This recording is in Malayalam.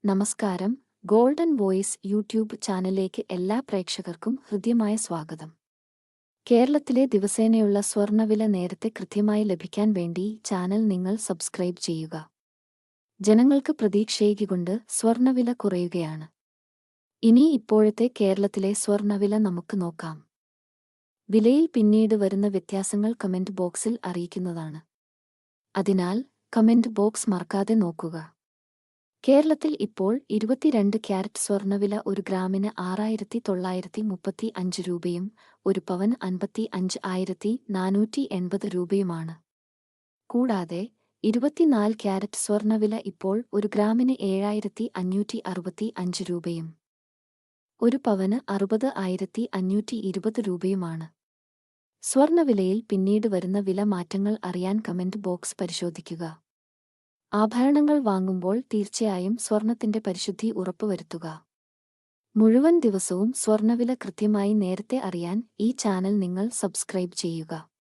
നമസ്കാരം. ഗോൾഡൻ വോയിസ് യൂട്യൂബ് ചാനലിലേക്ക് എല്ലാ പ്രേക്ഷകർക്കും ഹൃദ്യമായ സ്വാഗതം. കേരളത്തിലെ ദിവസേനയുള്ള സ്വർണ്ണവില നേരത്തെ കൃത്യമായി ലഭിക്കാൻ വേണ്ടി ചാനൽ നിങ്ങൾ സബ്സ്ക്രൈബ് ചെയ്യുക. ജനങ്ങൾക്ക് പ്രതീക്ഷയേകിക്കൊണ്ട് സ്വർണ്ണവില കുറയുകയാണ്. ഇനി ഇപ്പോഴത്തെ കേരളത്തിലെ സ്വർണ്ണവില നമുക്ക് നോക്കാം. വിലയിൽ പിന്നീട് വരുന്ന വ്യത്യാസങ്ങൾ കമന്റ് ബോക്സിൽ അറിയിക്കുന്നതാണ്. അതിനാൽ കമന്റ് ബോക്സ് മറക്കാതെ നോക്കുക. കേരളത്തിൽ ഇപ്പോൾ 22 ക്യാരറ്റ് സ്വർണ്ണവില 1 ഗ്രാമിന് 6,935 രൂപയും 1 പവൻ 55,480 രൂപയുമാണ്. കൂടാതെ 24 ക്യാരറ്റ് സ്വർണ്ണവില ഇപ്പോൾ 1 ഗ്രാമിന് 7,565 രൂപയും 1 പവന് 60,520 രൂപയുമാണ്. സ്വർണ്ണവിലയിൽ പിന്നീട് വരുന്ന വില മാറ്റങ്ങൾ അറിയാൻ കമന്റ് ബോക്സ് പരിശോധിക്കുക. ആഭരണങ്ങൾ വാങ്ങുമ്പോൾ തീർച്ചയായും സ്വർണത്തിന്റെ പരിശുദ്ധി ഉറപ്പുവരുത്തുക. മുഴുവൻ ദിവസവും സ്വർണ്ണവില കൃത്യമായി നേരത്തെ അറിയാൻ ഈ ചാനൽ നിങ്ങൾ സബ്സ്ക്രൈബ് ചെയ്യുക.